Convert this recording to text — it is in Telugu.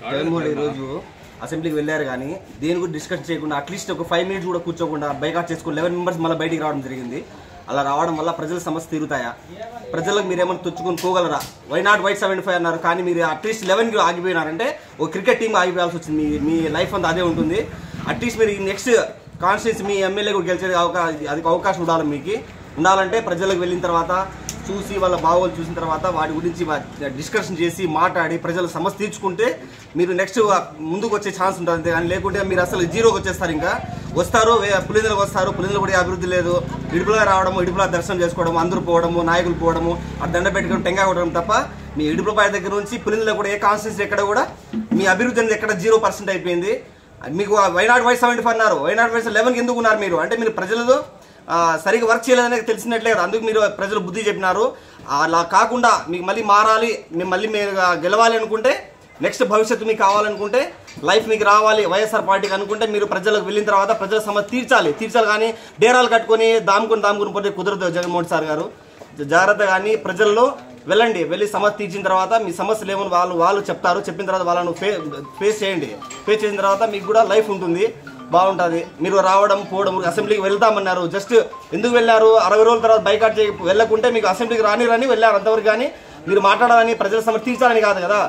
జగన్మోహన్ ఈరోజు అసెంబ్లీకి వెళ్ళారు కానీ దేని గురించి డిస్కస్ చేయకుండా అట్లీస్ట్ ఒక 5 minutes కూడా కూర్చోకుండా బైకాట్ చేసుకుని 11 members మళ్ళీ బయటికి రావడం జరిగింది. అలా రావడం వల్ల ప్రజల సమస్య తీరుతాయా? ప్రజలకు మీరు ఏమైనా తెచ్చుకొని పోగలరా? వై నాట్ వైట్ 75 అన్నారు కానీ మీరు అట్లీస్ట్ 11కి ఆగిపోయినారంటే ఒక క్రికెట్ టీం ఆగిపోయాల్సి వచ్చింది. మీ లైఫ్ అంతా అదే ఉంటుంది. అట్లీస్ట్ మీరు నెక్స్ట్ కాన్స్టిట్యూన్సీ మీ ఎమ్మెల్యే కూడా గెలిచే అవకాశం ఉండాలి. మీకు ఉండాలంటే ప్రజలకు వెళ్ళిన తర్వాత చూసి వాళ్ళ బాగోలు చూసిన తర్వాత వాటి గురించి డిస్కషన్ చేసి మాట్లాడి ప్రజల సమస్య తీర్చుకుంటే మీరు నెక్స్ట్ ముందుకు వచ్చే ఛాన్స్ ఉంటుంది. అంతే కానీ లేకుంటే మీరు అసలు జీరోకి వచ్చేస్తారు. ఇంకా వస్తారు పులిందలకు వస్తారు, పులిందలు కూడా అభివృద్ధి లేదు. ఇడుపులా రావడము, ఇడుపులా దర్శనం చేసుకోవడం, అందరూ పోవడము, నాయకులు పోవడము, ఆ దండ పెట్టుకుని టెంగా కొట్టడం తప్ప మీ ఇడుపులపాయ దగ్గర నుంచి పులిందలో కూడా ఏ కాన్స్టిట్యూన్సీ ఎక్కడ కూడా మీ అభివృద్ధి అనేది ఎక్కడ 0% అయిపోయింది. మీకు వై నాట్ వైట్ 75 అన్నారు, వై నాట్ వైట్ 11కి ఎందుకు ఉన్నారు మీరు? అంటే మీరు ప్రజలతో సరిగ్గా వర్క్ చేయలేదని తెలిసినట్లే కదా, అందుకు మీరు ప్రజలు బుద్ధి చెప్పినారు. అలా కాకుండా మీకు మళ్ళీ మారాలి, మళ్ళీ మీరు గెలవాలి అనుకుంటే, నెక్స్ట్ భవిష్యత్తు మీకు కావాలనుకుంటే, లైఫ్ మీకు రావాలి వైఎస్ఆర్ పార్టీకి అనుకుంటే మీరు ప్రజలకు వెళ్ళిన తర్వాత ప్రజల సమస్య తీర్చాలి కానీ డేరాలు కట్టుకొని దాముకుని పోతే కుదరదు. జగన్మోహన్ సార్ గారు జాగ్రత్త కానీ ప్రజల్లో వెళ్ళండి, వెళ్ళి సమస్య తీర్చిన తర్వాత మీ సమస్యలు ఏమో వాళ్ళు చెప్తారు. చెప్పిన తర్వాత వాళ్ళను ఫేస్ చేయండి. ఫేస్ చేసిన తర్వాత మీకు కూడా లైఫ్ ఉంటుంది, బాగుంటుంది. మీరు రావడం పోవడం, అసెంబ్లీకి వెళ్తామన్నారు, జస్ట్ ఎందుకు వెళ్ళారు? 60 రోజుల తర్వాత బైకాట్ వెళ్ళకుంటే మీకు అసెంబ్లీకి రాని వెళ్ళారు అంతవరకు. కానీ మీరు మాట్లాడాలని ప్రజల సమస్య తీర్చాలని కాదు కదా.